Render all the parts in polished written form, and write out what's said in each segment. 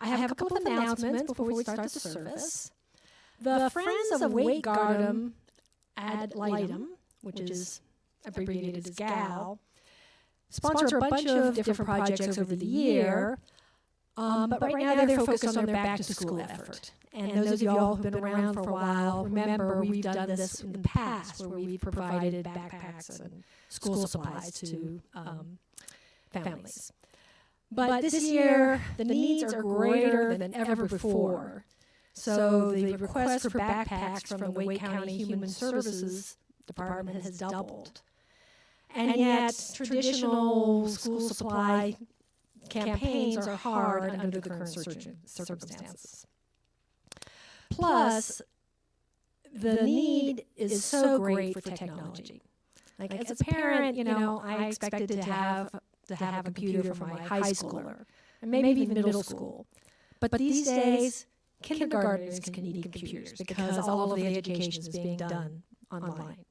I have a couple of announcements before we start the service. The Friends of Wakegarden ad litem, which is abbreviated as GAL, sponsor a bunch of different projects over the year, but right now they're focused on their back-to-school effort. And those of you all who've been around for a while, remember we've done this in the past where we've provided backpacks and school supplies to families. But this year, the needs are greater than ever before. So the request for backpacks from the Wake County Human Services Department has doubled. And yet, traditional school supply campaigns are hard under the current circumstances. Plus, the need is so great for technology. Like as a parent, I expected to have a computer for my high schooler, and maybe even middle school. But these days, kindergartners can need computers because all of the education is being done online.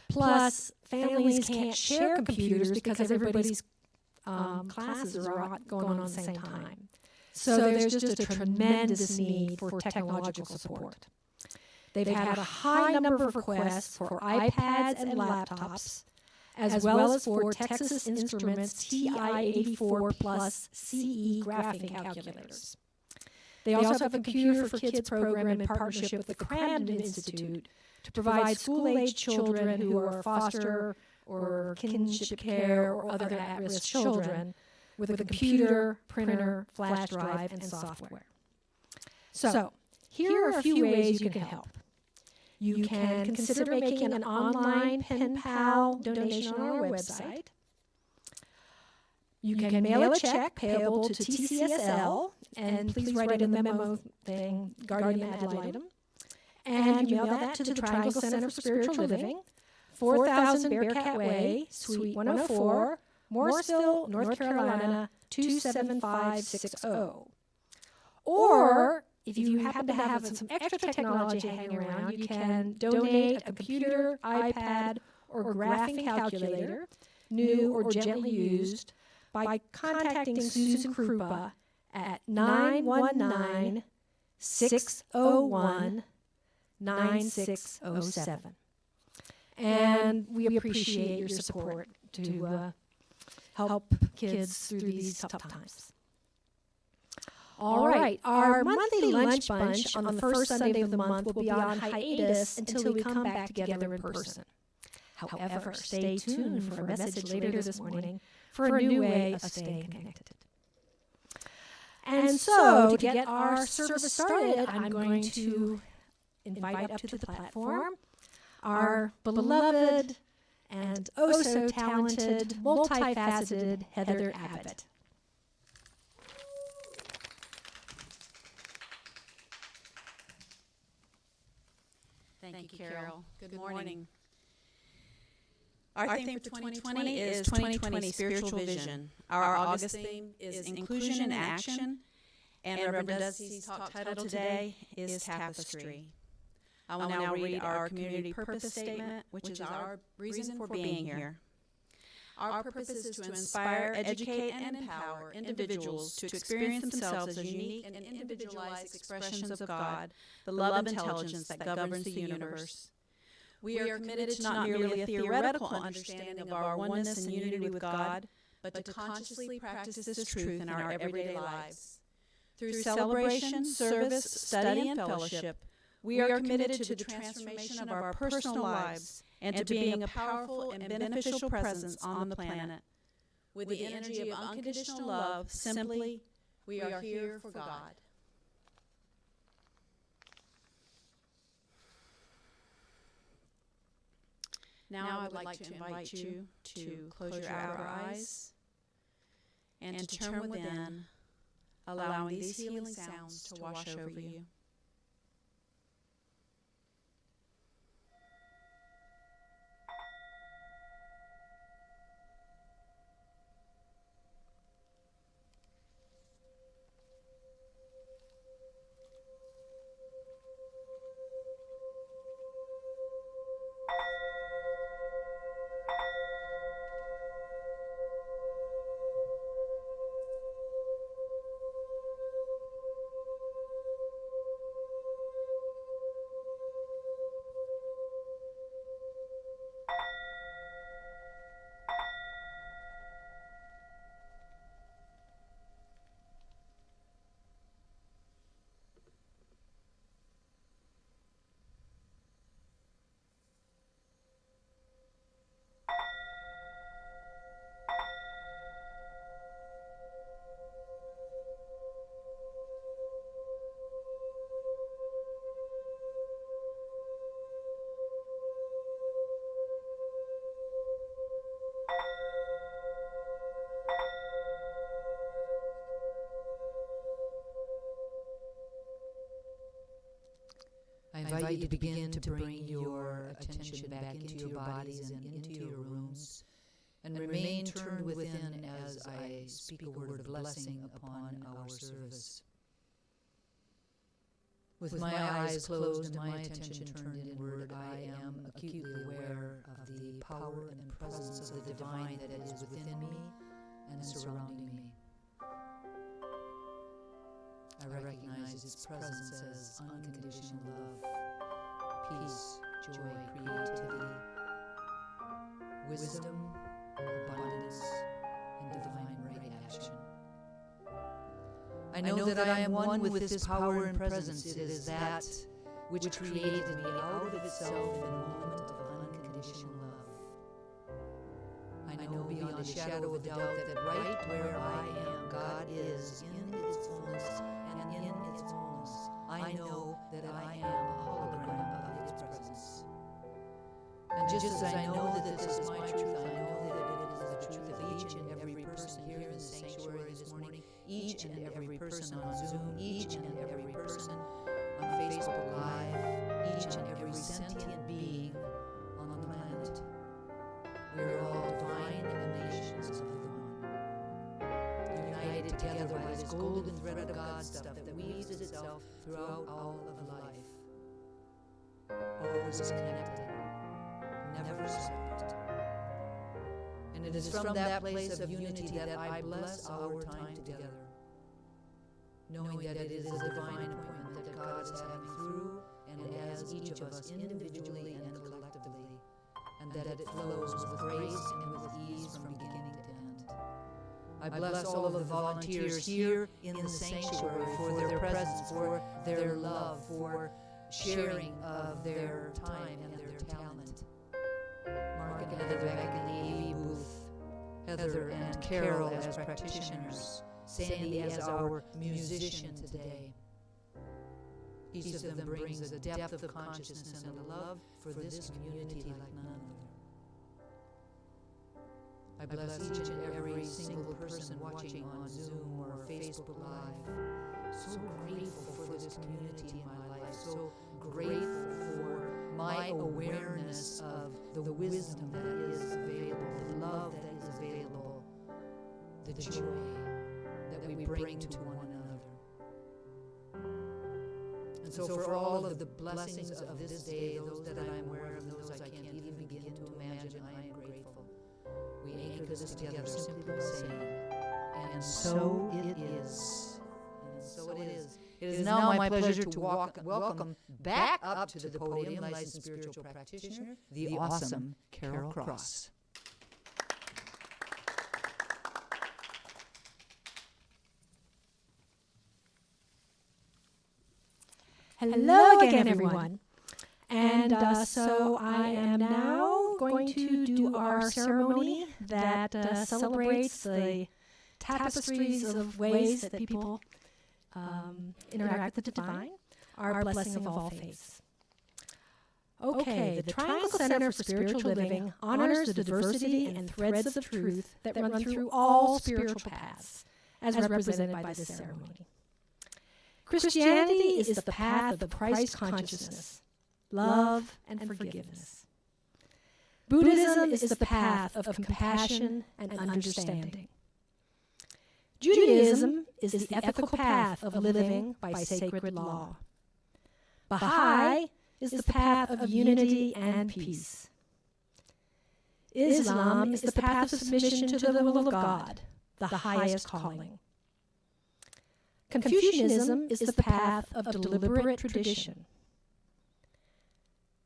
Plus, families can't share computers because everybody's classes are going on at the same time. So there's just a tremendous need for technological support. They've had a high number of requests for iPads and laptops, as well as for Texas Instruments TI-84 plus CE graphing calculators. They also have a Computer for Kids program in partnership with the Camden Institute to provide school-age children who are foster or kinship care or other at-risk children with a computer, printer, flash drive, and software. So, here are a few ways you can help. You can consider making an online pen pal donation on our website. You can mail a check payable to TCSL, and please write in the memo thing, Guardian ad litem. And you mail that to the Triangle Center for Spiritual Living, 4000 Bearcat Way, Suite 104, Morrisville, North Carolina, 27560. Or, if you happen to have some extra technology hanging around, you can donate a computer, iPad, or graphing calculator, new or gently used, by contacting Susan Krupa at 919-601-9607. And we appreciate your support to help kids through these tough times. All right, our monthly lunch bunch on the first Sunday of the month will be on hiatus until we come back together in person. However, stay tuned for a message later this morning for a new way of staying connected. And so, to get our service started, I'm going to invite up to the platform our beloved and oh-so-talented, multifaceted Heather Abbott. Thank you, Carol. Good morning. Our theme for 2020 is 2020 Spiritual Vision. Our August theme is Inclusion in Action, and Reverend Desi's talk title today is Tapestry. I will now read our community purpose statement, which is our reason for being here. Our purpose is to inspire, educate, and empower individuals to experience themselves as unique and individualized expressions of God, the love intelligence that governs the universe. We are committed to not merely a theoretical understanding of our oneness and unity with God, but to consciously practice this truth in our everyday lives. Through celebration, service, study, and fellowship, we are committed to the transformation of our personal lives and to being a powerful and beneficial presence on the planet. With the energy of unconditional love, simply, we are here for God. Now I would like to invite you to close your outer eyes and to turn within, allowing these healing sounds to wash over you. invite you to begin to bring your attention back into your bodies and into your rooms, and remain turned within as I speak a word of blessing upon our service. With my eyes closed and my attention turned inward, I am acutely aware of the power and presence of the divine that is within me and surrounding me. I recognize its presence as unconditional love, peace, joy, creativity, wisdom, abundance, and divine right action. I know that I am one with this power and presence. It is that which created me out of itself in a moment of unconditional love. I know beyond a shadow of doubt that right where I am, God is in its fullness and in its fullness. I know that I am a hologram of its presence. And just as I know that this is my truth, I know that it is the truth of each and every person here in the sanctuary this morning, each and every person on Zoom, each and every person on Facebook Live, each and every sentient being on the planet. We are all divine emanations of the One, united together by this golden thread of God stuff that weaves itself throughout all of life. Always connected, never separate. And it is from that place of unity that I bless our time together, knowing that it is a divine appointment that God is having through and as each of us individually and collectively, and that it flows with grace and with ease from beginning to end. I bless all of the volunteers here in the sanctuary for their presence, for their love, for sharing of their time and their talent. Mark and Heather back in the AV booth, Heather and Carol as practitioners, Sandy as our musician today. Each of them brings a depth of consciousness and a love for this community like none other. I bless each and every single person watching on Zoom or Facebook Live. So grateful for this community in my life, so grateful for my awareness of the wisdom that is available, the love that is available, the joy that we bring to one another. And so for all of the blessings of this day, those that I am aware of, those I can't even begin to imagine, I am grateful. We anchor this together simply by saying, and so it is. And so it is. It is now my pleasure to welcome back up to the podium licensed spiritual practitioner, the awesome Carol Cross. Hello again, everyone. And so I am now going to do our ceremony that celebrates the tapestries of ways that people interact with the divine, our blessing of all faiths. Okay, the Triangle Center for Spiritual Living honors the diversity and threads of truth that run through all spiritual paths, as represented by this ceremony. Christianity is the path of Christ consciousness, love, and forgiveness. Buddhism is the path of compassion and understanding. Judaism is the ethical path of living by sacred law. Baha'i is the path of unity and peace. Islam is the path of submission to the will of God, the highest calling. Confucianism is the path of deliberate tradition.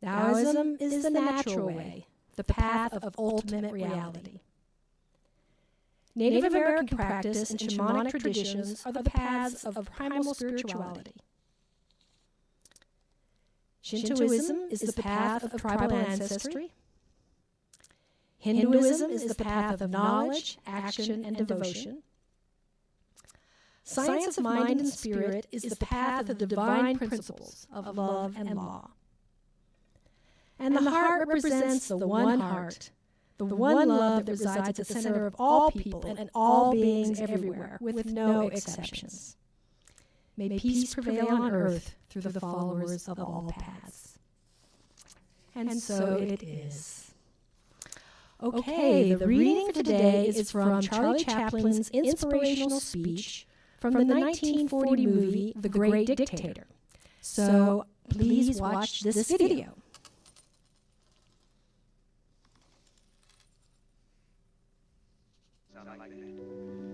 Taoism is the natural way, the path of ultimate reality. Native American practice and shamanic traditions are the paths of primal spirituality. Shintoism is the path of tribal ancestry. Hinduism is the path of knowledge, action, and devotion. Science of mind and spirit is the path of the divine principles of love and law. And the heart represents the one heart, the one love that resides at the center of all people and all beings everywhere, with no exceptions. May peace prevail on earth through the followers of all paths. And so it is. Okay, the reading for today is from Charlie Chaplin's inspirational speech from the 1940 movie The Great Dictator. So please watch this video.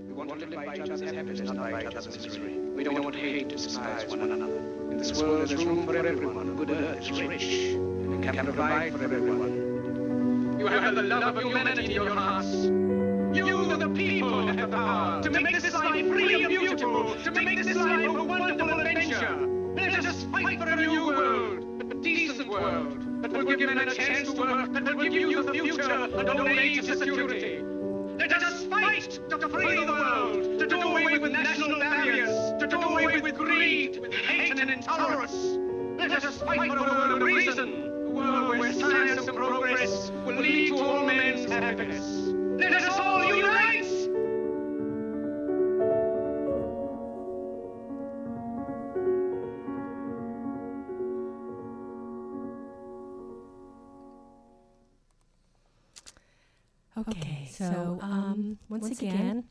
We want to live by each other's happiness, not by each other's misery. We don't want hate to despise one another. In this world there's room for everyone. Good earth is rich and can provide for everyone. You have the love of humanity in your hearts. You, the people, have the power to make this life free and beautiful, to make this life a wonderful adventure. Let us fight for a new world, a decent world, that will give men a chance to work, that will give you the future and old age of security. Let us fight to free the world, to do away with national barriers, to do away with greed, with hate and intolerance. Let us fight for a world of reason, a world where science and progress will lead to all men's happiness. Let us all unite! Okay, so once again,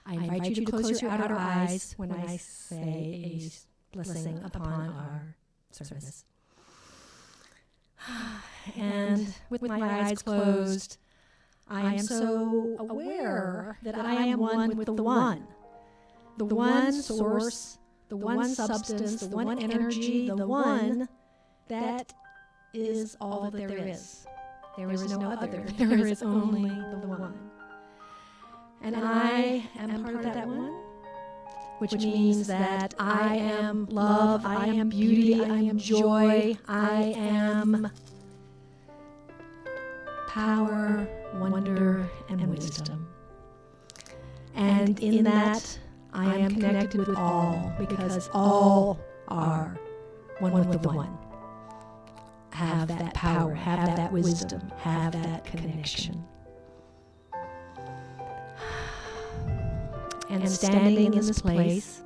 I invite you to close your outer eyes when I say a blessing upon our service. And with my eyes closed, I am so aware that I am one with the one source, the one substance, the one energy, the one that is all that there is. There is no other. There is only the one. And I am part of that one, which means that I am love, I am beauty, I am joy, I am power, wonder, and wisdom. And in that, I am connected with all, because all are one with the one. Have that power, have that wisdom, have that connection. And standing in this place,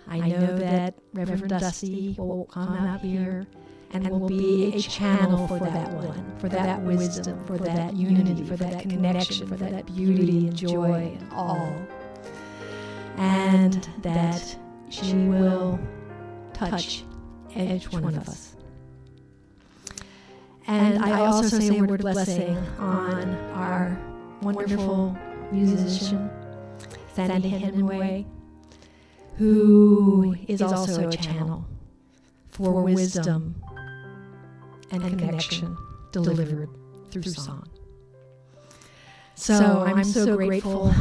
I know that Reverend Dusty will come out here and will be a channel for that one, for that wisdom, for that unity, for that connection, for that beauty and joy and all. And that she will touch each one of us. And I also say a word of blessing on our wonderful musician, Sandy Hemingway, who is also a channel for wisdom and connection delivered through song. So I'm so grateful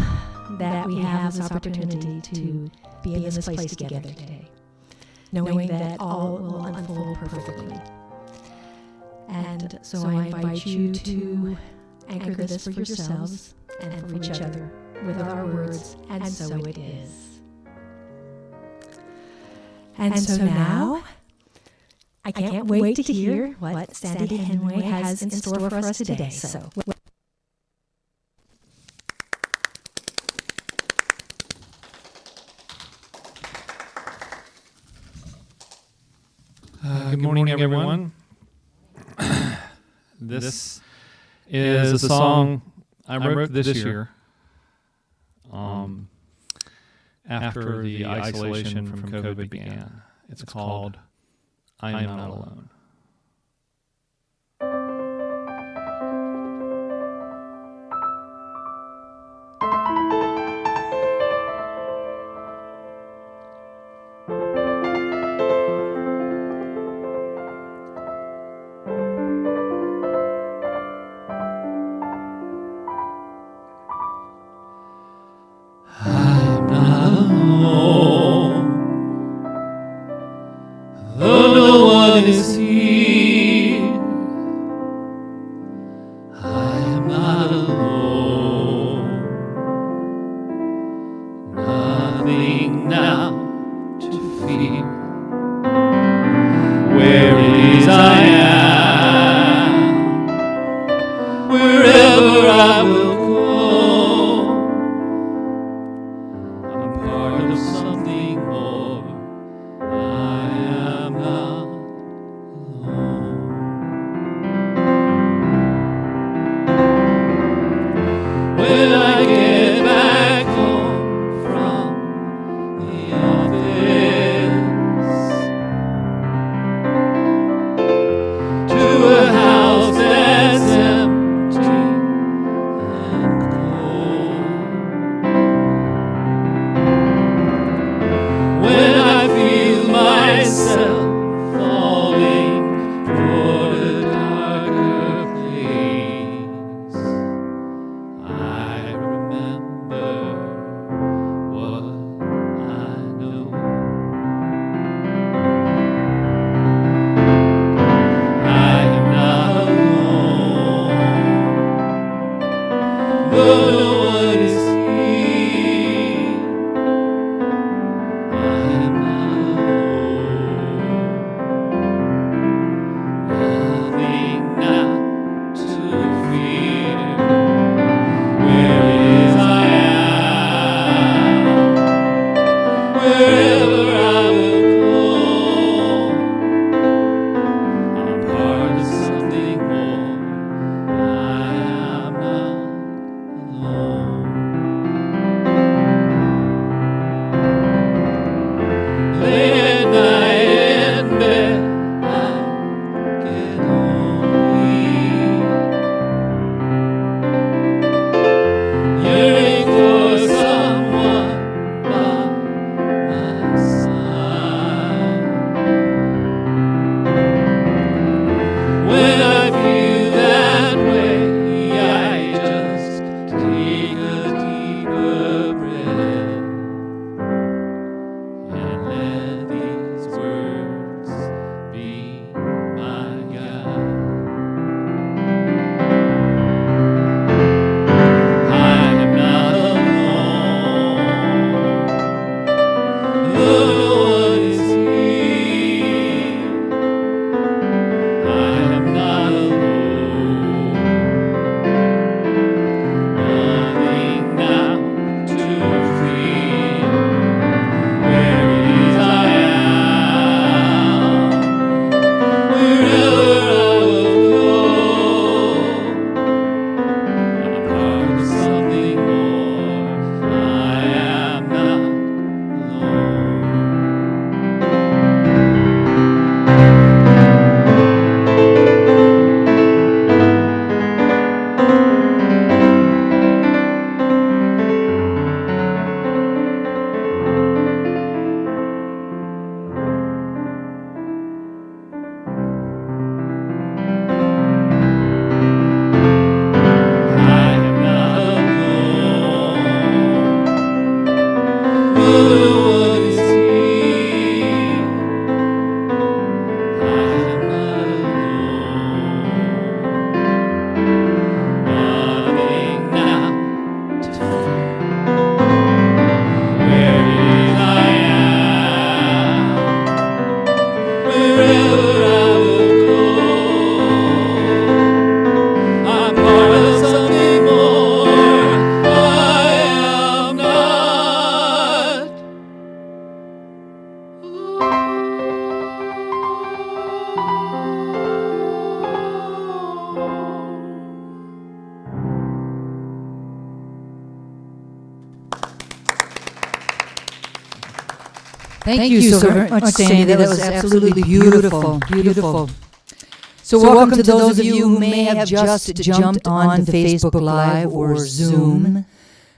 that we have this opportunity to be in this place together today, knowing that all will unfold perfectly. And so I invite you to anchor this for yourselves and for each other with our words, and so it is. And so now, I can't wait to hear what Sandy Hemingway has in store for us today. So. Good morning, everyone. This is a song I wrote this year after the isolation from COVID began. It's called I Am Not Alone. Is here. I am not alone. Nothing now to fear. Where it is I am, wherever I will go, I'm part of something more. I am not alone. When I get back home from the office to a house that's empty and cold, when I feel myself falling toward a darker place, I remember what I know. I am not alone, though no one is here. I am not alone, nothing now to fear. Where is I am, wherever I will go, I'm part of something more. I am not alone. Late at night in bed, I get lonely, yearning for someone by my side. When I feel that way, I just take a deeper breath and let these words be my guide. I am not alone, though no one is here. I am not alone, nothing now to fear. Where is I am, wherever I will go, I'm part of something more. I am not alone. I am not alone, though no one is here. I am not alone, nothing now to fear. Where is I am, wherever I will go, I'm part of something more. I am not Thank you so very much, Sandy. That was absolutely beautiful, beautiful. So welcome to those of you who may have just jumped on to Facebook Live or Zoom.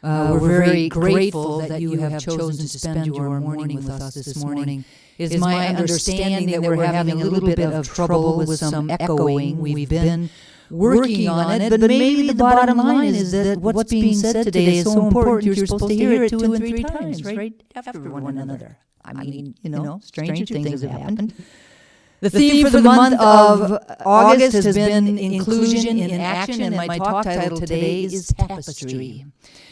We're very grateful that you have chosen to spend your morning with us this morning. It is my understanding that we're having a little bit of trouble with some echoing. We've been working on it, but maybe the bottom line is that what's being said today is so important you're supposed to hear it 2 and 3 times, right after one another. I mean, stranger things have happened. The theme for the month of August has been Inclusion in Action, and my talk title today is Tapestry.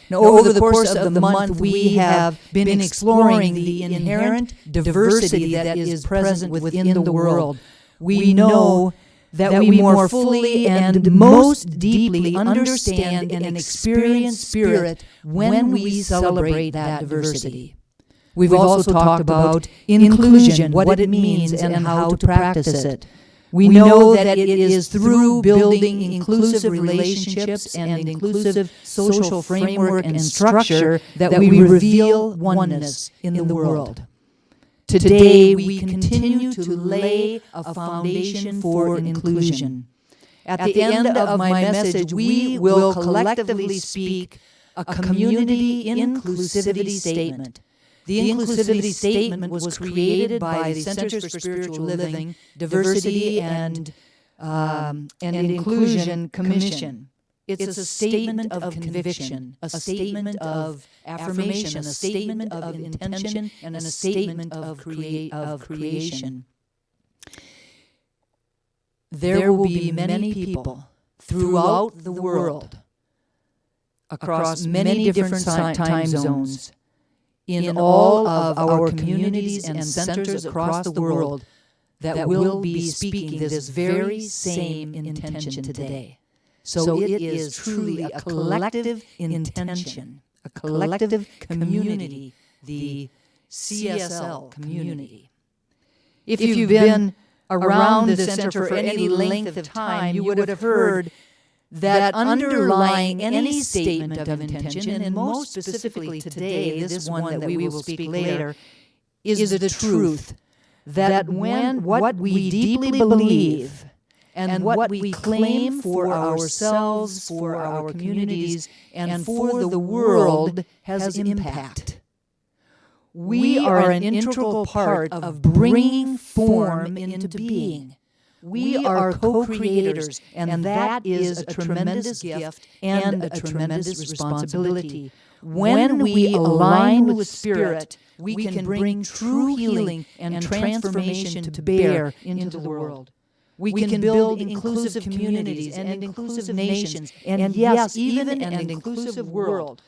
Now, over the course of the month, we have been exploring the inherent diversity that is present within the world. We know that we more fully and most deeply understand and experience spirit when we celebrate that diversity. We've also talked about inclusion, what it means and how to practice it. We know that it is through building inclusive relationships and inclusive social framework and structure that we reveal oneness in the world. Today, we continue to lay a foundation for inclusion. At the end of my message, we will collectively speak a community inclusivity statement. The inclusivity statement was created by the Centers for Spiritual Living, Diversity and Inclusion Commission. It's a statement of conviction, a statement of affirmation, a statement of intention, and a statement of creation. There will be many people throughout the world, across many different time zones, in all of our communities and centers across the world, that will be speaking this very same intention today. So it is truly a collective intention, a collective community, the CSL community. If you've been around the center for any length of time, you would have heard that underlying any statement of intention, and most specifically today, this one that we will speak later, is the truth that when what we deeply believe and what we claim for ourselves, for our communities, and for the world has impact. We are an integral part of bringing form into being. We are co-creators, and that is a tremendous gift and a tremendous responsibility. When we align with Spirit, we can bring true healing and transformation to bear into the world. We can build inclusive communities and inclusive nations, and yes, even an inclusive world.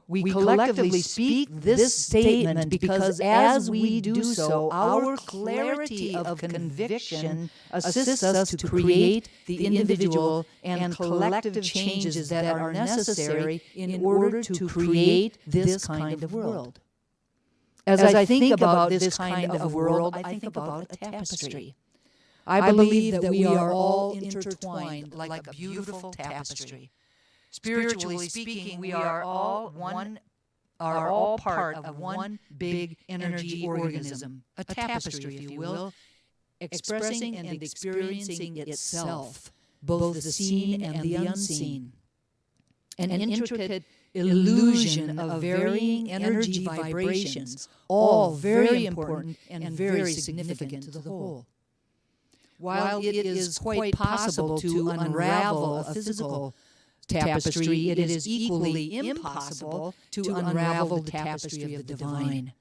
We collectively speak this statement because as we do so, our clarity of conviction assists us to create the individual and collective changes that are necessary in order to create this kind of world. As I think about this kind of world, I think about a tapestry. I believe that we are all intertwined like a beautiful tapestry. Spiritually speaking, we are all part of one big energy organism, a tapestry, if you will, expressing and experiencing itself, both the seen and the unseen. An intricate illusion of varying energy vibrations, all very important and very significant to the whole. While it is quite possible to unravel a physical tapestry, it is equally impossible to unravel the tapestry of the divine.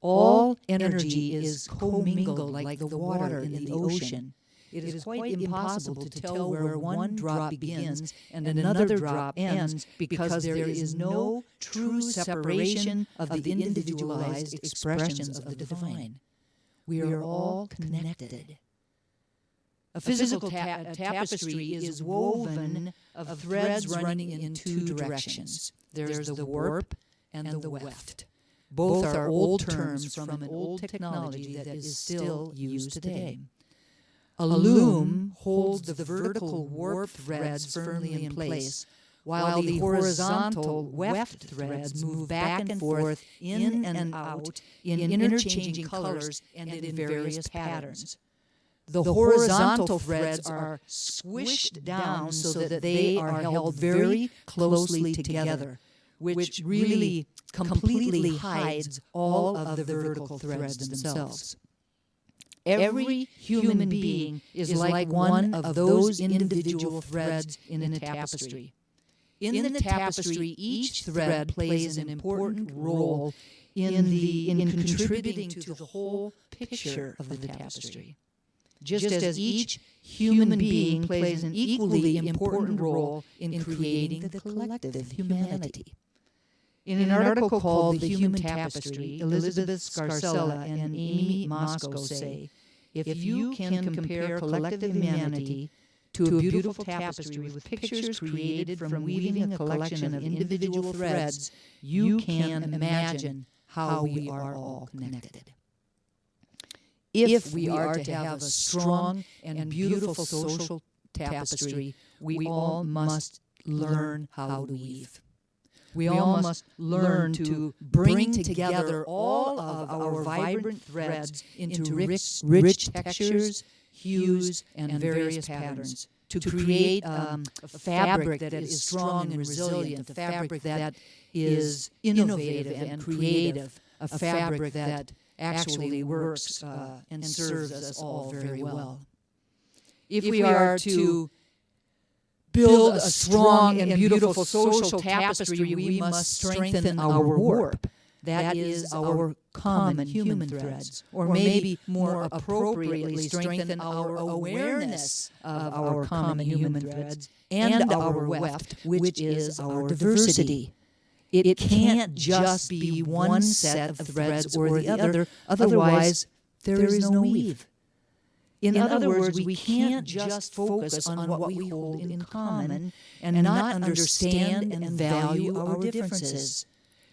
All energy is commingled like the water in the ocean. It is quite impossible to tell where one drop begins and another drop ends because there is no true separation of the individualized expressions of the divine. We are all connected. A physical tapestry is woven of threads running in two directions. There's the warp and the weft. Both are old terms from an old technology that is still used today. A loom holds the vertical warp threads firmly in place, while the horizontal weft threads move back and forth, in and out, in interchanging colors and in various patterns. The horizontal threads are squished down so that they are held very closely together, which really completely hides all of the vertical threads themselves. Every human being is like one of those individual threads in a tapestry. In the tapestry, each thread plays an important role in contributing to the whole picture of the tapestry. Just as each human being plays an equally important role in creating the collective humanity. In an article called The Human Tapestry, Elizabeth Scarcella and Amy Moscow say, if you can compare collective humanity to a beautiful tapestry with pictures created from weaving a collection of individual threads, you can imagine how we are all connected. If we are to have a strong and beautiful social tapestry, we all must learn how to weave. We all must learn to bring together all of our vibrant threads into rich textures, hues, and various patterns to create a fabric that is strong and resilient, a fabric that is innovative and creative, a fabric that actually works and serves us all very well. If we are to build a strong and beautiful social tapestry, we must strengthen our warp. That is our common human threads, or maybe more appropriately strengthen our awareness of our common human threads and our weft, which is our diversity. It can't just be one set of threads or the other, otherwise there is no weave. In other words, we can't just focus on what we hold in common and not understand and value our differences.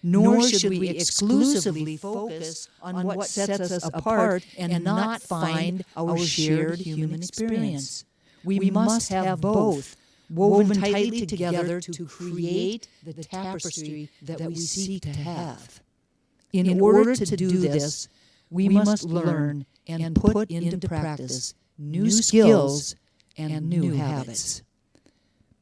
Nor should we exclusively focus on what sets us apart and not find our shared human experience. We must have both, woven tightly together to create the tapestry that we seek to have. In order to do this, we must learn and put into practice new skills and new habits.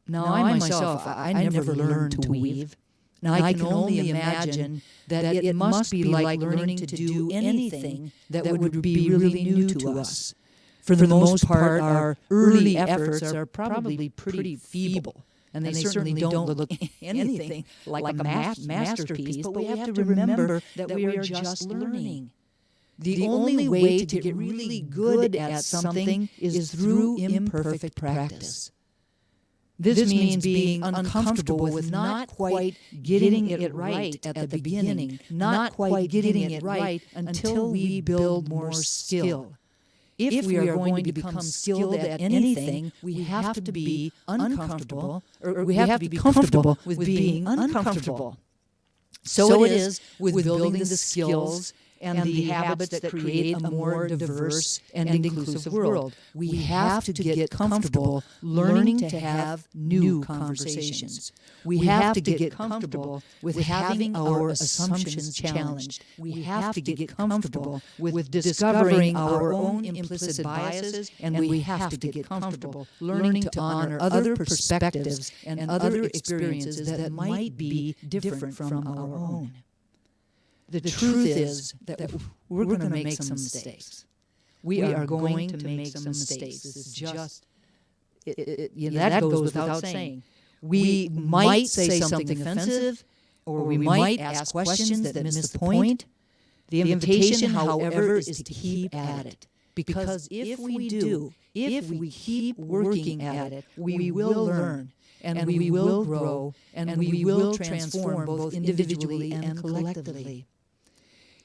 Now, I myself, I never learned to weave. Now, I can only imagine that it must be like learning to do anything that would be really new to us. For the most part, our early efforts are probably pretty feeble, and they certainly don't look anything like a masterpiece, but we have to remember that we are just learning. The only way to get really good at something is through imperfect practice. This means being uncomfortable with not quite getting it right at the beginning, not quite getting it right until we build more skill. If we are going to become skilled at anything, we have to be uncomfortable, or we have to be comfortable with being uncomfortable. So it is with building the skills and the habits that create a more diverse and inclusive world. We have to get comfortable learning to have new conversations. We have to get comfortable with having our assumptions challenged. We have to get comfortable with discovering our own implicit biases, and we have to get comfortable learning to honor other perspectives and other experiences that might be different from our own. The truth is that we're going to make some mistakes. We are going to make some mistakes. This is just, that goes without saying. We might say something offensive, or we might ask questions that miss the point. The invitation, however, is to keep at it. Because if we do, if we keep working at it, we will learn, and we will grow, and we will transform both individually and collectively.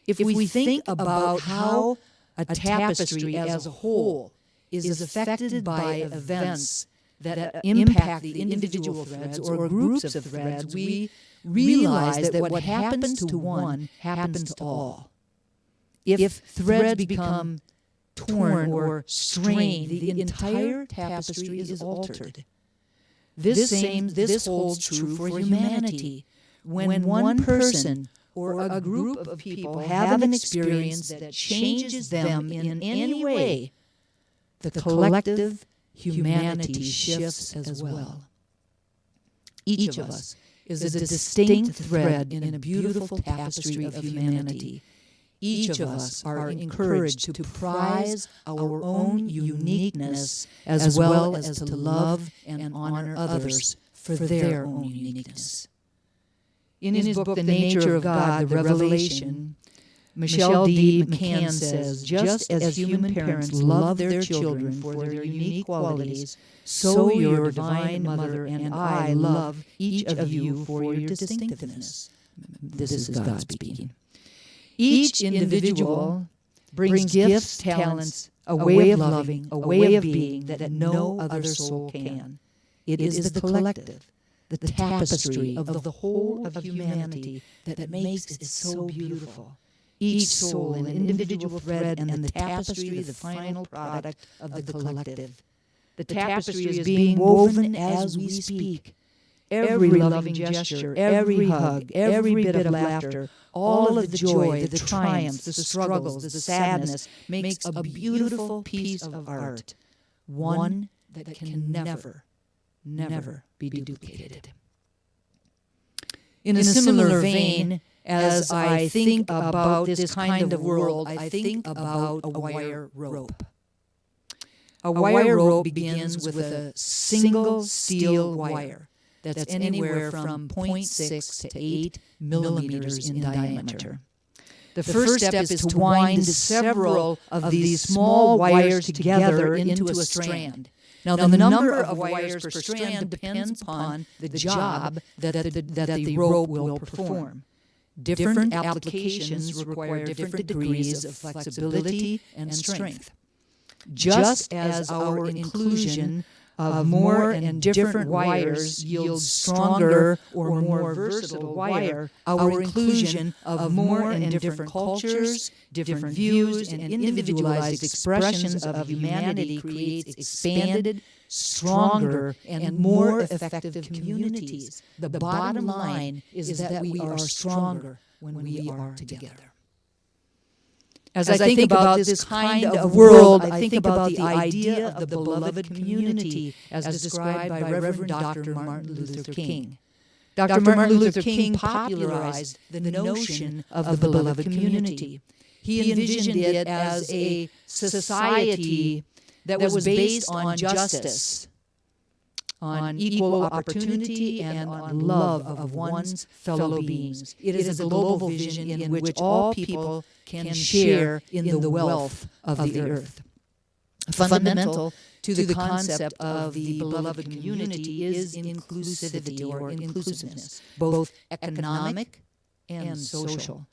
If we think about how a tapestry as a whole is affected by events that impact the individual threads or groups of threads, we realize that what happens to one happens to all. If threads become torn or strained, the entire tapestry is altered. This holds true for humanity. When one person or a group of people have an experience that changes them in any way, the collective humanity shifts as well. Each of us is a distinct thread in a beautiful tapestry of humanity. Each of us are encouraged to prize our own uniqueness as well as to love and honor others for their own uniqueness. In his book, The Nature of God, The Revelation, Michelle D. McCann says, just as human parents love their children for their unique qualities, so your divine mother and I love each of you for your distinctiveness. This is God speaking. Each individual brings gifts, talents, a way of loving, a way of being that no other soul can. It is the collective the tapestry of the whole of humanity that makes it so beautiful. Each soul an individual thread, and the tapestry the final product of the collective. The tapestry is being woven as we speak. Every loving gesture, every hug, every bit of laughter, all of the joy, the triumphs, the struggles, the sadness makes a beautiful piece of art, one that can never, never be duplicated. In a similar vein, as I think about this kind of world, I think about a wire rope. A wire rope begins with a single steel wire that's anywhere from 0.6 to 8 millimeters in diameter. The first step is to wind several of these small wires together into a strand. Now, the number of wires per strand depends upon the job that the rope will perform. Different applications require different degrees of flexibility and strength. Just as our inclusion of more and different wires yields stronger or more versatile wire, our inclusion of more and different cultures, different views, and individualized expressions of humanity creates expanded, stronger, and more effective communities. The bottom line is that we are stronger when we are together. As I think about this kind of world, I think about the idea of the beloved community as described by Reverend Dr. Martin Luther King. Dr. Martin Luther King popularized the notion of the beloved community. He envisioned it as a society that was based on justice, on equal opportunity, and on love of one's fellow beings. It is a global vision in which all people can share in the wealth of the earth. Fundamental to the concept of the beloved community is inclusivity or inclusiveness, both economic and social.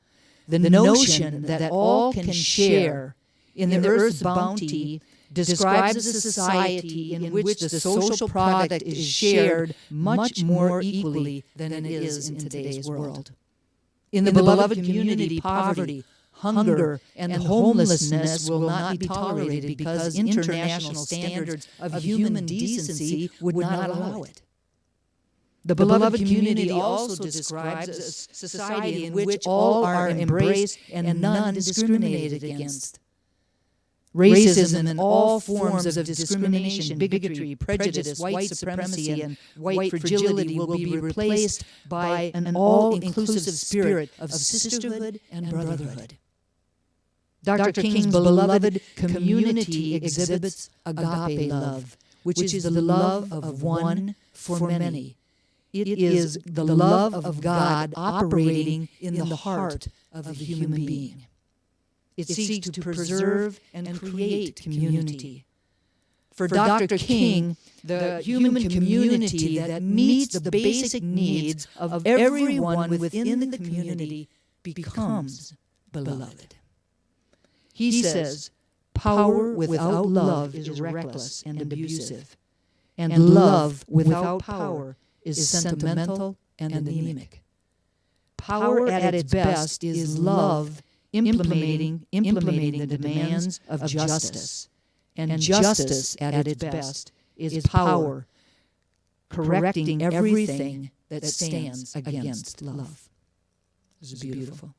The notion that all can share in the earth's bounty describes a society in which the social product is shared much more equally than it is in today's world. In the beloved community, poverty, hunger, and homelessness will not be tolerated because international standards of human decency would not allow it. The beloved community also describes a society in which all are embraced and none discriminated against. Racism and all forms of discrimination, bigotry, prejudice, white supremacy, and white fragility will be replaced by an all-inclusive spirit of sisterhood and brotherhood. Dr. King's beloved community exhibits agape love, which is the love of one for many. It is the love of God operating in the heart of the human being. It seeks to preserve and create community. For Dr. King, the human community that meets the basic needs of everyone within the community becomes beloved. He says, power without love is reckless and abusive, and love without power is sentimental and anemic. Power at its best is love implementing the demands of justice, and justice at its best is power correcting everything that stands against love. This is beautiful.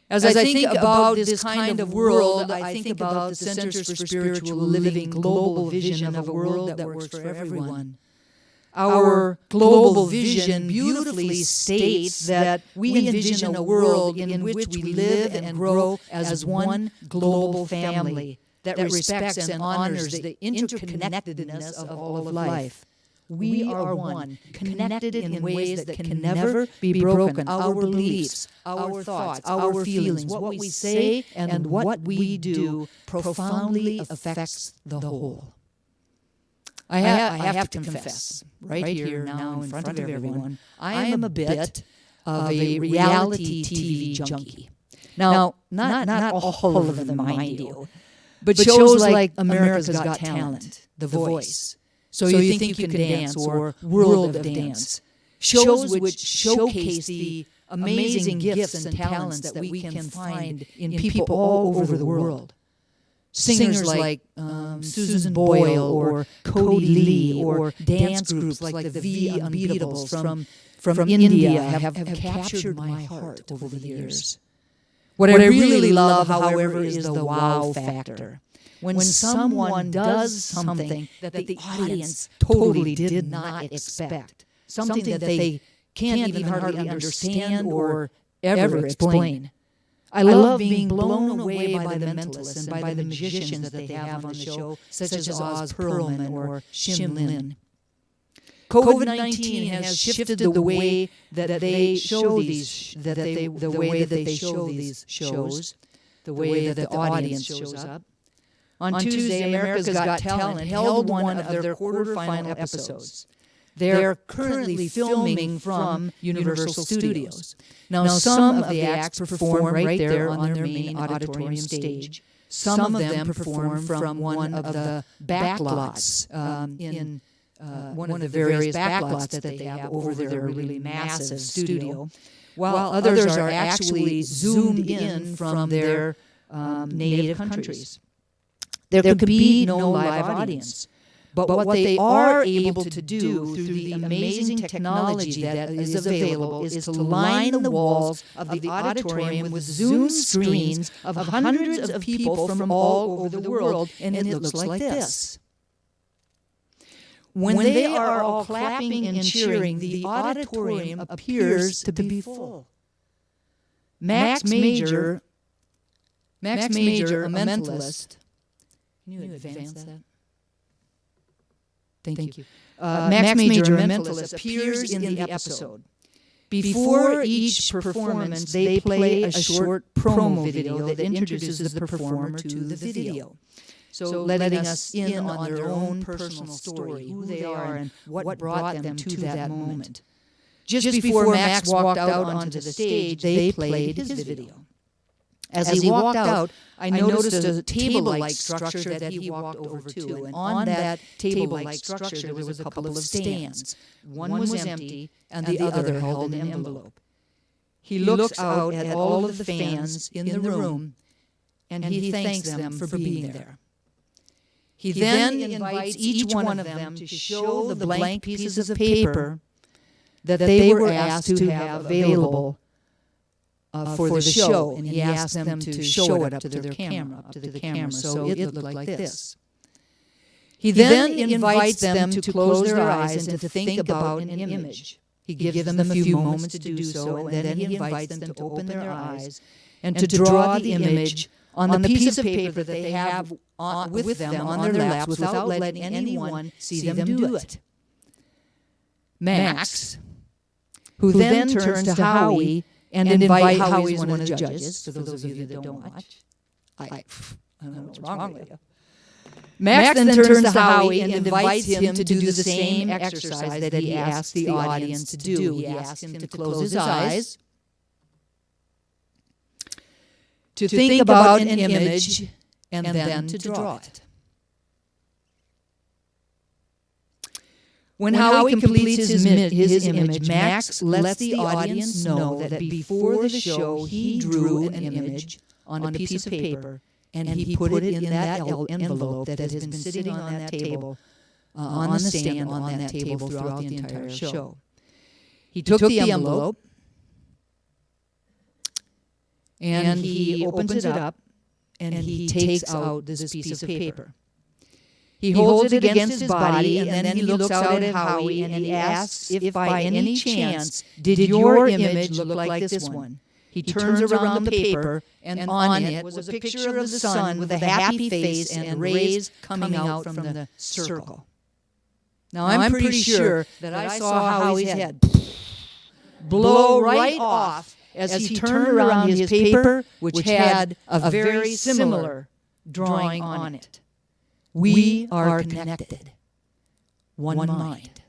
As I think about this kind of world, I think about the Centers for Spiritual Living global vision of a world that works for everyone. Our global vision beautifully states that we envision a world in which we live and grow as one global family that respects and honors the interconnectedness of all of life. We are one, connected in ways that can never be broken. Our beliefs, our thoughts, our feelings, what we say and what we do profoundly affects the whole. I have to confess, right here now in front of everyone, I am a bit of a reality TV junkie. Now, not all of them, mind you, but shows like America's Got Talent, The Voice, So You Think You Can Dance or World of Dance. Shows which showcase the amazing gifts and talents that we can find in people all over the world. Singers like Susan Boyle or Cody Lee, or dance groups like the V Unbeatables from India have captured my heart over the years. What I really love, however, is the wow factor. When someone does something that the audience totally did not expect, something that they can't even hardly understand or ever explain. I love being blown away by the mentalists and by the magicians that they have on the show, such as Oz Perlman or Shim Lin. COVID-19 has shifted the way that they show these, the way that they show these shows, the way that the audience shows up. On Tuesday, America's Got Talent held one of their quarterfinal episodes. They're currently filming from Universal Studios. Now, some of the acts perform right there on their main auditorium stage. Some of them perform from one of the backlots in one of the various backlots that they have over their really massive studio, while others are actually zoomed in from their native countries. There could be no live audience. But what they are able to do through the amazing technology that is available is to line the walls of the auditorium with Zoom screens of hundreds of people from all over the world, and it looks like this. When they are all clapping and cheering, the auditorium appears to be full. Max Major, a mentalist. Can you advance that? Thank you. Max Major, a mentalist, appears in the episode. Before each performance, they play a short promo video that introduces the performer to the video. So letting us in on their own personal story, who they are and what brought them to that moment. Just before Max walked out onto the stage, they played his video. As he walked out, I noticed a table-like structure that he walked over to, and on that table-like structure there was a couple of stands. One was empty, and the other held an envelope. He looks out at all of the fans in the room, and he thanks them for being there. He then invites each one of them to show the blank pieces of paper that they were asked to have available for the show, and he asked them to show it up to their camera, so it looked like this. He then invites them to close their eyes and to think about an image. He gives them a few moments to do so, and then he invites them to open their eyes and to draw the image on the piece of paper that they have with them on their laps without letting anyone see them do it. Max, who then turns to Howie and invite Howie's one of the judges. For those of you that don't watch, I don't know what's wrong with you. Max then turns to Howie and invites him to do the same exercise that he asked the audience to do. He asks him to close his eyes, to think about an image, and then to draw it. When Howie completes his image, Max lets the audience know that before the show he drew an image on a piece of paper and he put it in that envelope that has been sitting on that table, on the stand on that table throughout the entire show. He took the envelope and he opens it up and he takes out this piece of paper. He holds it against his body, and then he looks out at Howie, and he asks if by any chance did your image look like this one. He turns around the paper, and on it was a picture of the sun with a happy face and rays coming out from the circle. Now, I'm pretty sure that I saw Howie's head blow right off as he turned around his paper, which had a very similar drawing on it. We are connected. One mind.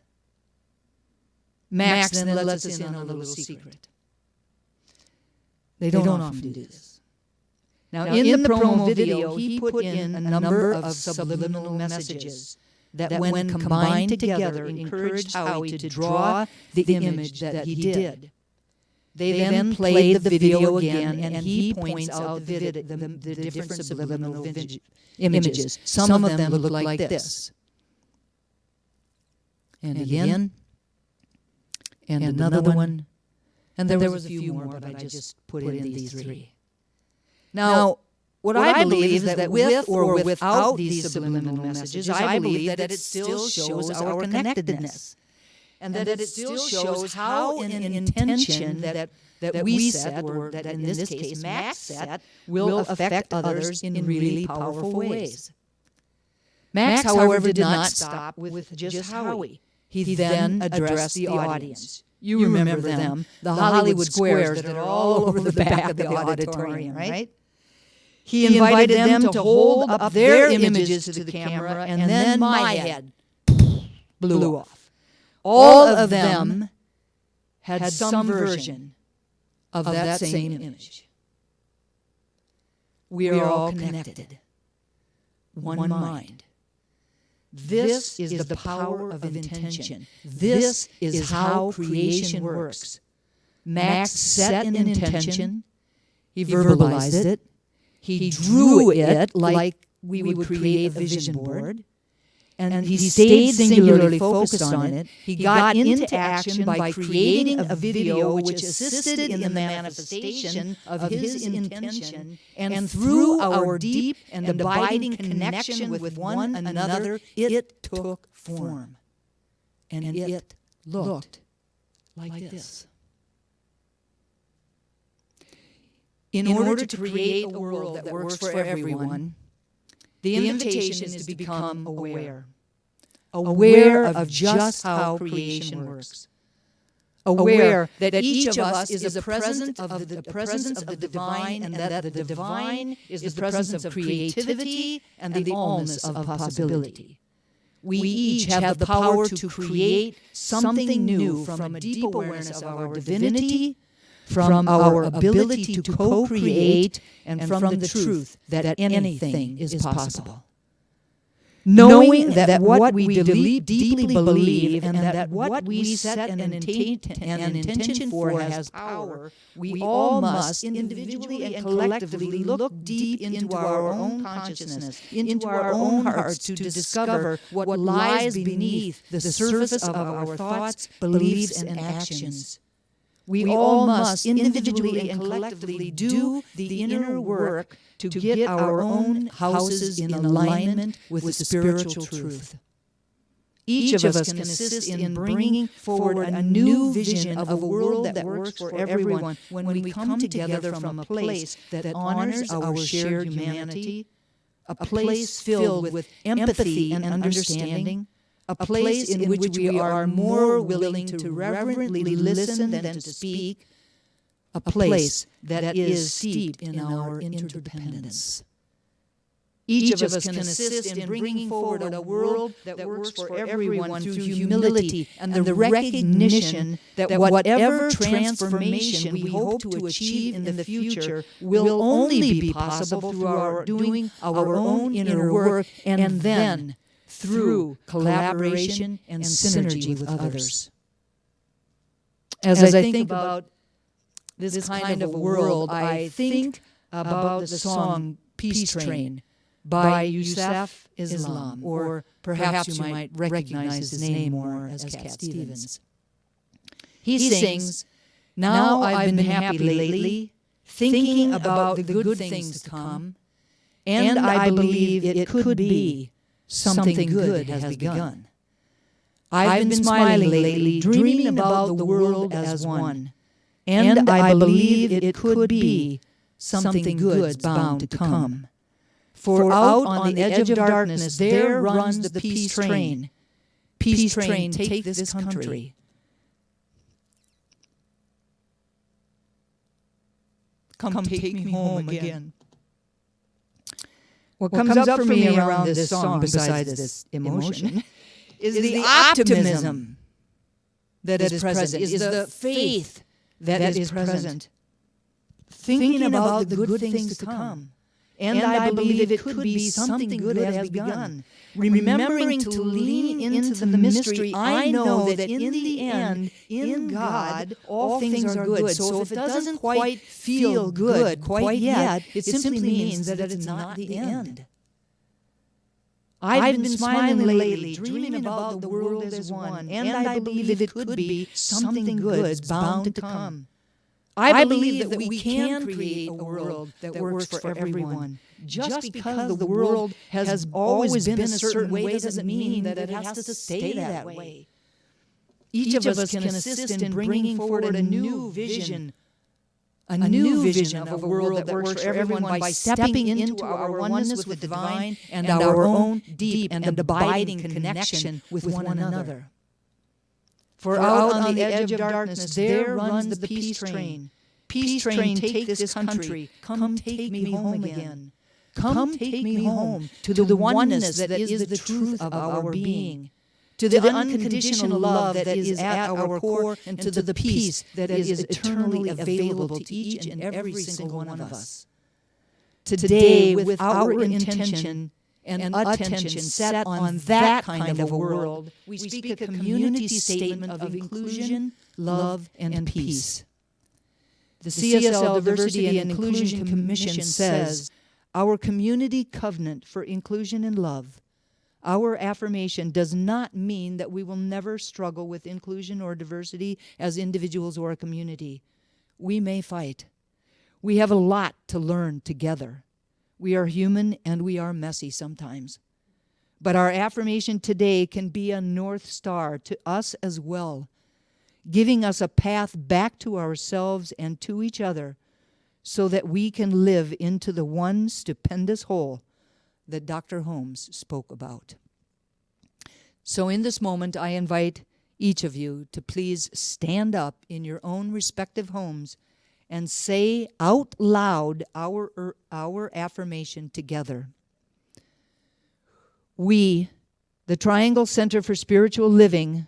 Max then lets us in on a little secret. They don't often do this. Now, in the promo video, he put in a number of subliminal messages that when combined together encouraged Howie to draw the image that he did. They then played the video again, and he points out the different subliminal images. Some of them look like this. And again, and another one. And there was a few more, but I just put in these three. Now, what I believe is that with or without these subliminal messages, I believe that it still shows our connectedness. And that it still shows how an intention that we set, or that in this case Max set, will affect others in really powerful ways. Max, however, did not stop with just Howie. He then addressed the audience. You remember them, the Hollywood squares that are all over the back of the auditorium, right? He invited them to hold up their images to the camera, and then my head blew off. All of them had some version of that same image. We are all connected. One mind. This is the power of intention. This is how creation works. Max set an intention. He verbalized it. He drew it like we would create a vision board. And he stayed singularly focused on it. He got into action by creating a video which assisted in the manifestation of his intention. And through our deep and abiding connection with one another, it took form. And it looked like this. In order to create a world that works for everyone, the invitation is to become aware of just how creation works. Aware that each of us is a presence of the divine, and that the divine is the presence of creativity and the allness of possibility. We each have the power to create something new from a deep awareness of our divinity, from our ability to co-create, and from the truth that anything is possible. Knowing that what we deeply believe and that what we set an intention for has power, we all must individually and collectively look deep into our own consciousness, into our own hearts, to discover what lies beneath the surface of our thoughts, beliefs, and actions. We all must individually and collectively do the inner work to get our own houses in alignment with the spiritual truth. Each of us can assist in bringing forward a new vision of a world that works for everyone when we come together from a place that honors our shared humanity, a place filled with empathy and understanding, a place in which we are more willing to reverently listen than to speak, a place that is steeped in our interdependence. Each of us can assist in bringing forward a world that works for everyone through humility and the recognition that whatever transformation we hope to achieve in the future will only be possible through our doing our own inner work, and then through collaboration and synergy with others. As I think about this kind of a world, I think about the song Peace Train by Yusuf Islam, or perhaps you might recognize his name more as Cat Stevens. He sings, "Now I've been happy lately, thinking about the good things to come, and I believe it could be something good has begun. I've been smiling lately, dreaming about the world as one, and I believe it could be something good's bound to come. For out on the edge of darkness there runs the peace train. Peace train, take this country. Come take me home again." What comes up for me around this song, besides this emotion, is the optimism that is present, is the faith that is present, thinking about the good things to come, and I believe it could be something good has begun. Remembering to lean into the mystery, I know that in the end, in God, all things are good. So if it doesn't quite feel good quite yet, it simply means that it's not the end. I've been smiling lately, dreaming about the world as one, and I believe it could be something good's bound to come. I believe that we can create a world that works for everyone. Just because the world has always been a certain way doesn't mean that it has to stay that way. Each of us can assist in bringing forward a new vision of a world that works for everyone by stepping into our oneness with the divine and our own deep and abiding connection with one another. For out on the edge of darkness there runs the peace train. Peace train, take this country. Come take me home again. Come take me home to the oneness that is the truth of our being, to the unconditional love that is at our core, and to the peace that is eternally available to each and every single one of us. Today, with our intention and attention set on that kind of a world, we speak a community statement of inclusion, love, and peace. The CSL Diversity and Inclusion Commission says, our community covenant for inclusion and love, our affirmation does not mean that we will never struggle with inclusion or diversity as individuals or a community. We may fight. We have a lot to learn together. We are human and we are messy sometimes. But our affirmation today can be a North Star to us as well, giving us a path back to ourselves and to each other so that we can live into the one stupendous whole that Dr. Holmes spoke about. So in this moment, I invite each of you to please stand up in your own respective homes and say out loud our affirmation together. We, the Triangle Center for Spiritual Living,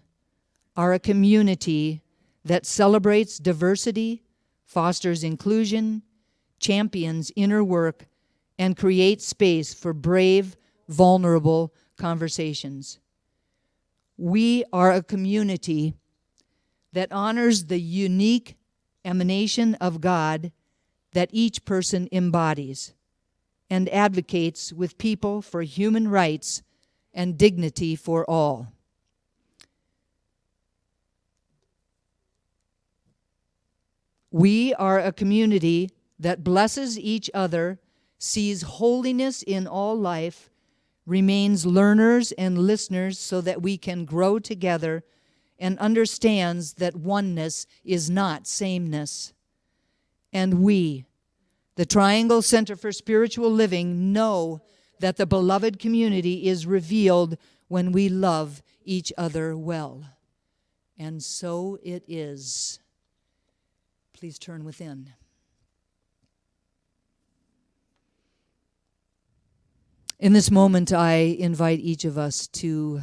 are a community that celebrates diversity, fosters inclusion, champions inner work, and creates space for brave, vulnerable conversations. We are a community that honors the unique emanation of God that each person embodies and advocates with people for human rights and dignity for all. We are a community that blesses each other, sees holiness in all life, remains learners and listeners so that we can grow together, and understands that oneness is not sameness. And we, the Triangle Center for Spiritual Living, know that the beloved community is revealed when we love each other well. And so it is. Please turn within. In this moment, I invite each of us to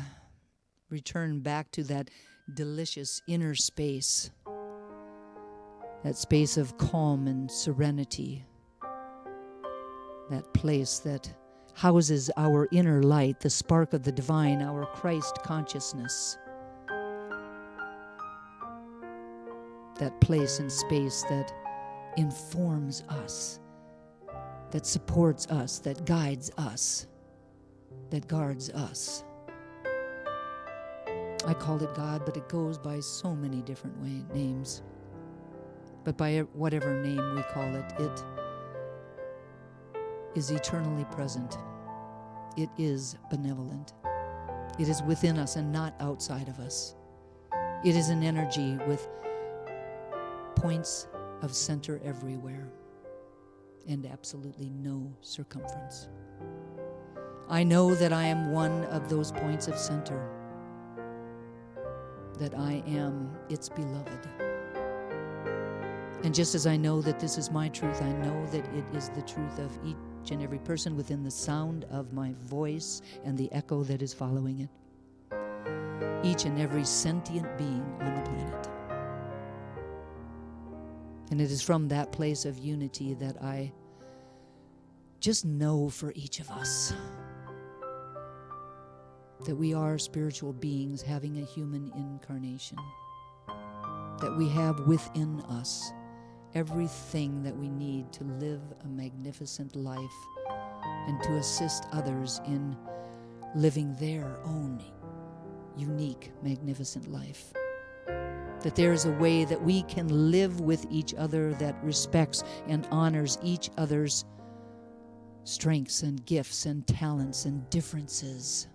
return back to that delicious inner space, that space of calm and serenity, that place that houses our inner light, the spark of the divine, our Christ consciousness, that place and space that informs us, that supports us, that guides us, that guards us. I call it God, but it goes by so many different names. But by whatever name we call it, it is eternally present. It is benevolent. It is within us and not outside of us. It is an energy with points of center everywhere and absolutely no circumference. I know that I am one of those points of center, that I am its beloved. And just as I know that this is my truth, I know that it is the truth of each and every person within the sound of my voice and the echo that is following it. Each and every sentient being on the planet. And it is from that place of unity that I just know for each of us that we are spiritual beings having a human incarnation, that we have within us everything that we need to live a magnificent life and to assist others in living their own unique, magnificent life. That there is a way that we can live with each other that respects and honors each other's strengths and gifts and talents and differences.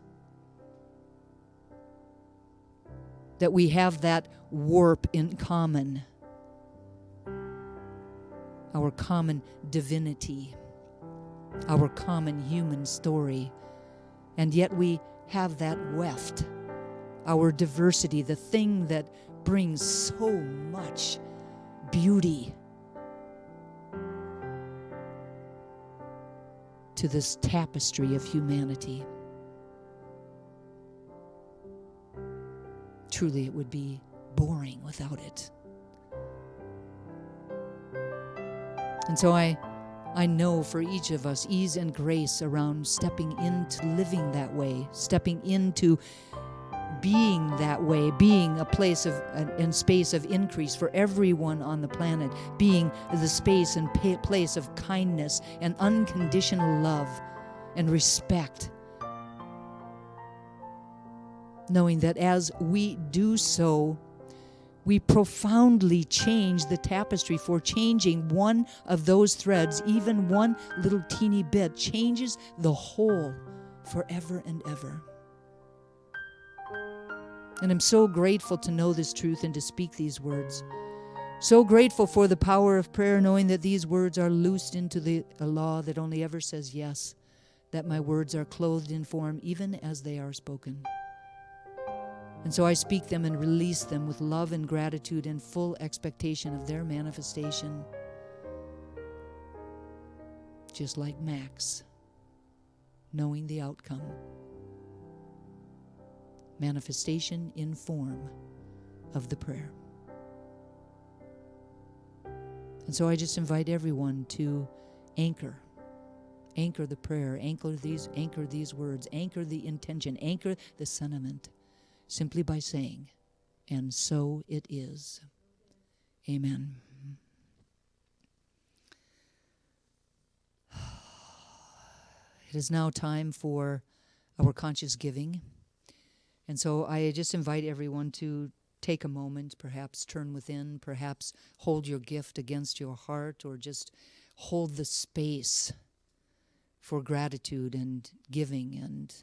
That we have that warp in common, our common divinity, our common human story, and yet we have that weft, our diversity, the thing that brings so much beauty to this tapestry of humanity. Truly, it would be boring without it. And so I know for each of us ease and grace around stepping into living that way, stepping into being that way, being a place of and space of increase for everyone on the planet, being the space and place of kindness and unconditional love and respect. Knowing that as we do so, we profoundly change the tapestry. For changing one of those threads, even one little teeny bit, changes the whole forever and ever. And I'm so grateful to know this truth and to speak these words. So grateful for the power of prayer, knowing that these words are loosed into a law that only ever says yes, that my words are clothed in form even as they are spoken. And so I speak them and release them with love and gratitude and full expectation of their manifestation. Just like Max, knowing the outcome. Manifestation in form of the prayer. And so I just invite everyone to anchor the prayer, anchor these words, anchor the intention, anchor the sentiment, simply by saying, and so it is. Amen. It is now time for our conscious giving. And so I just invite everyone to take a moment, perhaps turn within, perhaps hold your gift against your heart, or just hold the space for gratitude and giving and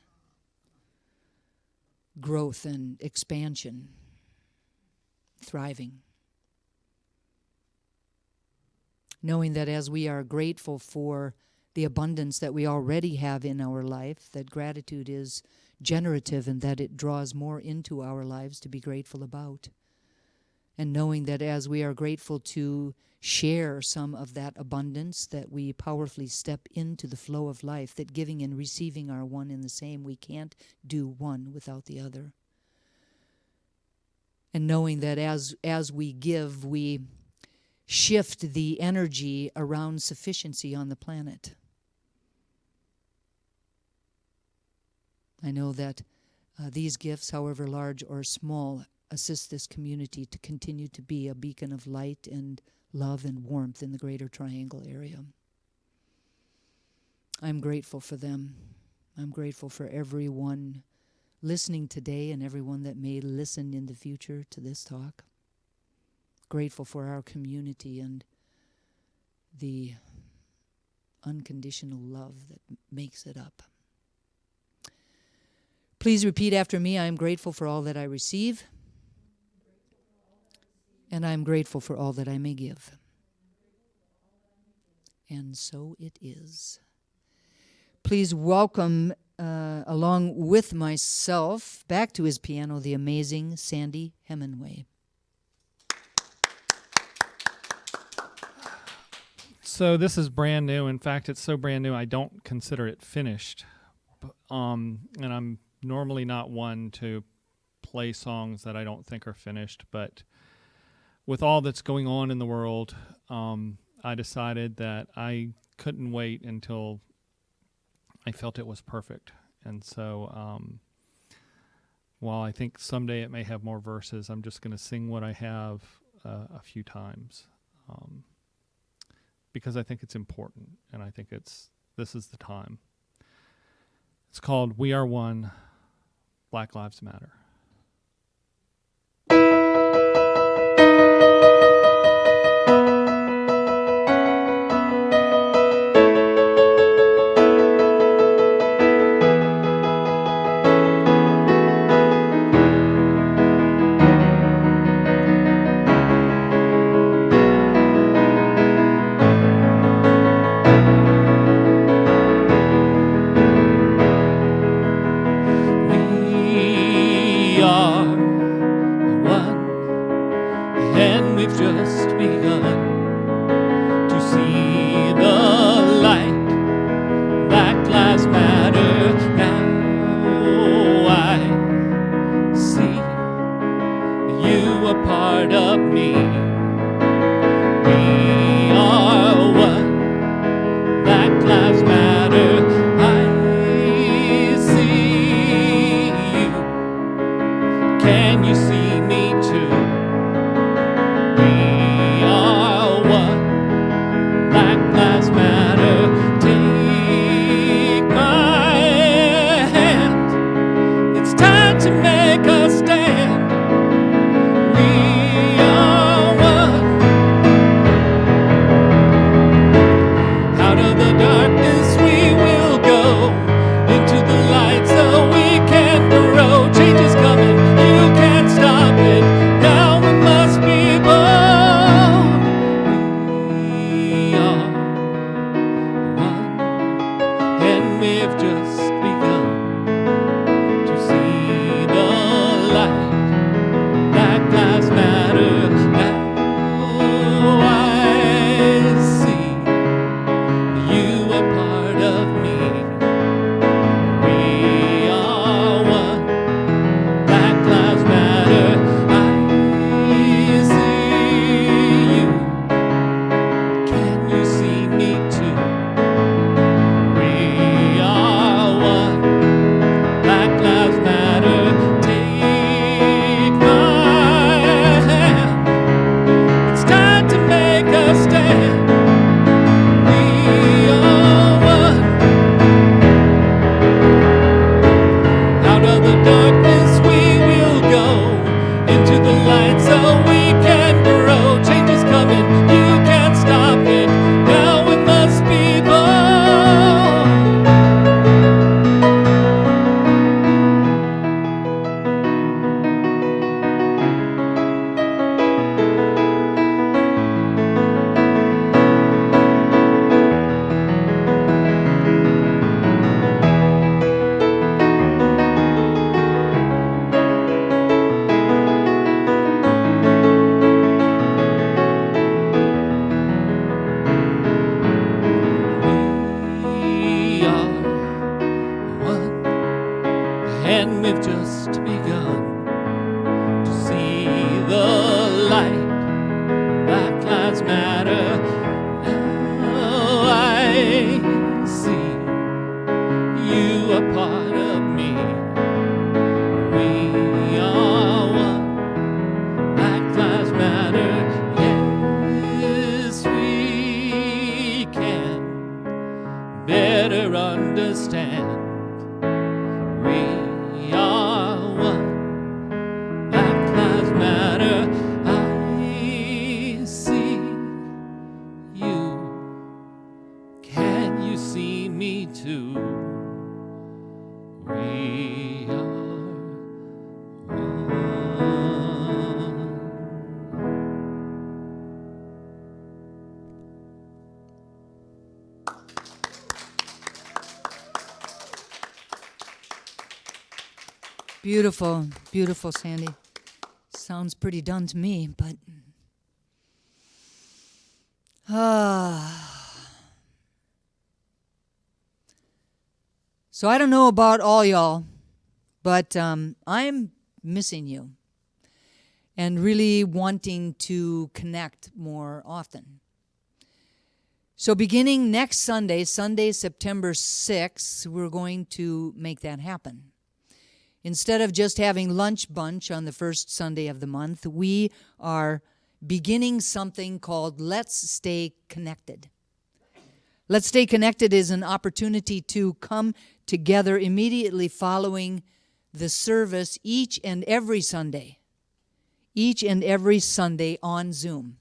growth and expansion, thriving. Knowing that as we are grateful for the abundance that we already have in our life, that gratitude is generative and that it draws more into our lives to be grateful about. And knowing that as we are grateful to share some of that abundance, that we powerfully step into the flow of life, that giving and receiving are one and the same. We can't do one without the other. And knowing that as we give, we shift the energy around sufficiency on the planet. I know that these gifts, however large or small, assist this community to continue to be a beacon of light and love and warmth in the Greater Triangle area. I'm grateful for them. I'm grateful for everyone listening today and everyone that may listen in the future to this talk. Grateful for our community and the unconditional love that makes it up. Please repeat after me. I am grateful for all that I receive, and I am grateful for all that I may give. And so it is. Please welcome, along with myself, back to his piano, the amazing Sandy Hemingway. So this is brand new. In fact, it's so brand new I don't consider it finished. And I'm normally not one to play songs that I don't think are finished, but with all that's going on in the world, I decided that I couldn't wait until I felt it was perfect. And so while I think someday it may have more verses, I'm just going to sing what I have a few times because I think it's important, and I think this is the time. It's called We Are One, Black Lives Matter. Beautiful, beautiful, Sandy. Sounds pretty done to me, but... So I don't know about all y'all, but I'm missing you and really wanting to connect more often. So beginning next Sunday, September 6th, we're going to make that happen. Instead of just having lunch bunch on the first Sunday of the month, we are beginning something called Let's Stay Connected. Let's Stay Connected is an opportunity to come together immediately following the service each and every Sunday on Zoom.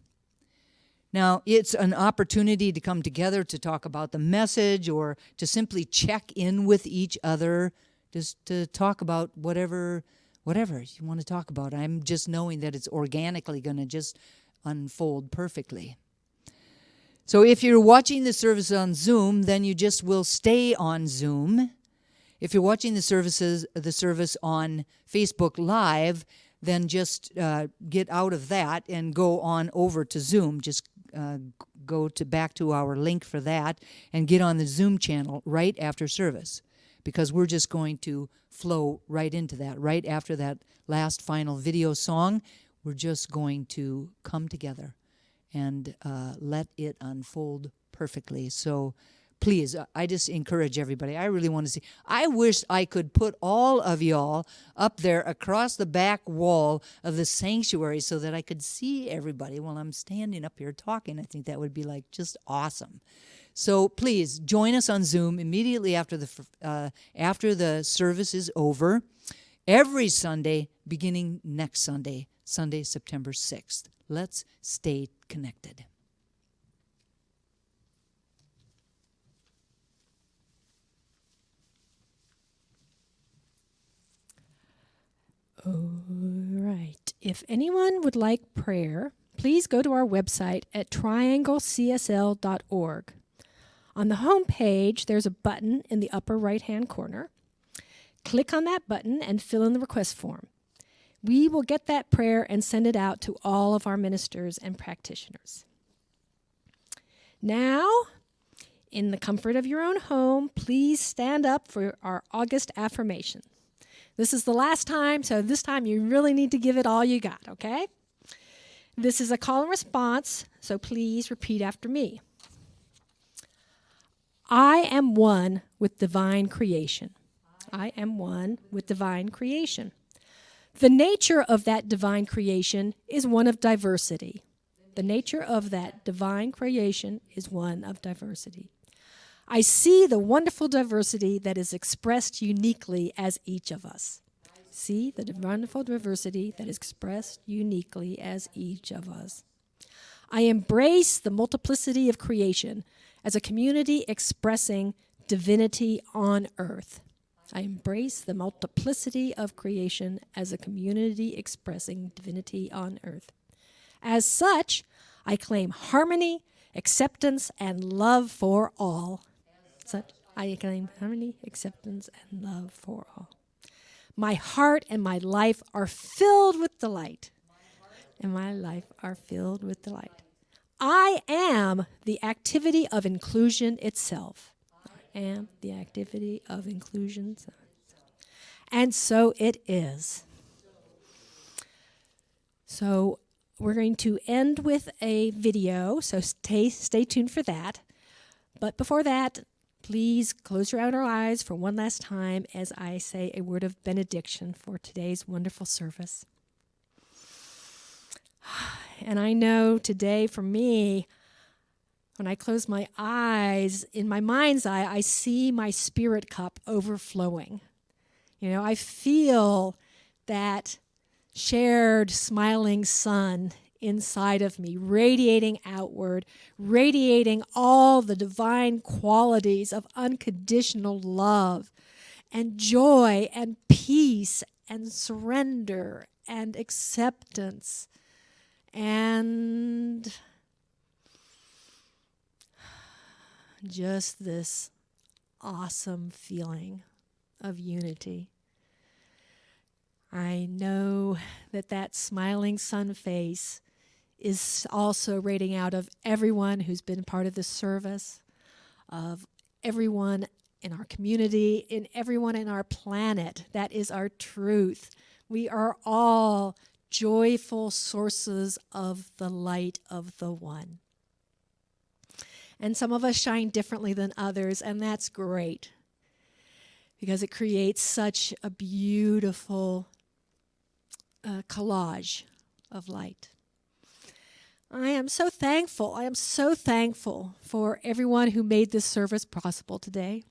Now, it's an opportunity to come together to talk about the message or to simply check in with each other, just to talk about whatever you want to talk about. I'm just knowing that it's organically going to just unfold perfectly. So if you're watching the service on Zoom, then you just will stay on Zoom. If you're watching the service on Facebook Live, then just get out of that and go on over to Zoom. Just go back to our link for that and get on the Zoom channel right after service, because we're just going to flow right into that. Right after that last final video song, we're just going to come together and let it unfold perfectly. So please, I just encourage everybody. I really want to see. I wish I could put all of y'all up there across the back wall of the sanctuary so that I could see everybody while I'm standing up here talking. I think that would be like just awesome. So please join us on Zoom immediately after the service is over, every Sunday, beginning next Sunday, September 6th. Let's stay connected. All right. If anyone would like prayer, please go to our website at trianglecsl.org. On the home page, there's a button in the upper right-hand corner. Click on that button and fill in the request form. We will get that prayer and send it out to all of our ministers and practitioners. Now, in the comfort of your own home, please stand up for our August affirmation. This is the last time, so this time you really need to give it all you got, okay? This is a call and response, so please repeat after me. I am one with divine creation. I am one with divine creation. The nature of that divine creation is one of diversity. The nature of that divine creation is one of diversity. I see the wonderful diversity that is expressed uniquely as each of us. See the wonderful diversity that is expressed uniquely as each of us. I embrace the multiplicity of creation as a community expressing divinity on earth. I embrace the multiplicity of creation as a community expressing divinity on earth. As such, I claim harmony, acceptance, and love for all. I claim harmony, acceptance, and love for all. My heart and my life are filled with delight. And my life are filled with delight. I am the activity of inclusion itself. I am the activity of inclusion. And so it is. So we're going to end with a video, so stay tuned for that. But before that, please close your outer eyes for one last time as I say a word of benediction for today's wonderful service. And I know today for me, when I close my eyes, in my mind's eye, I see my spirit cup overflowing. You know, I feel that shared smiling sun inside of me, radiating outward, radiating all the divine qualities of unconditional love and joy and peace and surrender and acceptance and just this awesome feeling of unity. I know that smiling sun face is also radiating out of everyone who's been part of this service, of everyone in our community, in everyone in our planet. That is our truth. We are all joyful sources of the light of the One. And some of us shine differently than others, and that's great because it creates such a beautiful collage of light. I am so thankful. I am so thankful for everyone who made this service possible today.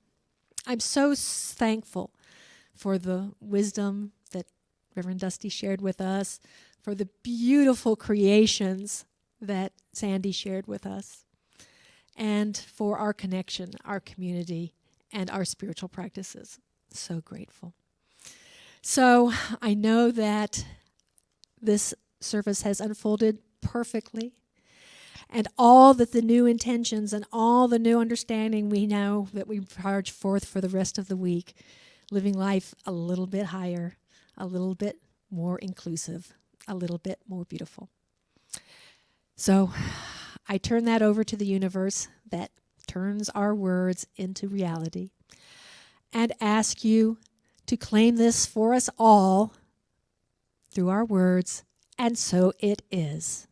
I'm so thankful for the wisdom that Reverend Dusty shared with us, for the beautiful creations that Sandy shared with us, and for our connection, our community, and our spiritual practices. So grateful. So I know that this service has unfolded perfectly, and all that the new intentions and all the new understanding we know that we charge forth for the rest of the week, living life a little bit higher, a little bit more inclusive, a little bit more beautiful. So I turn that over to the universe that turns our words into reality and ask you to claim this for us all through our words, and so it is.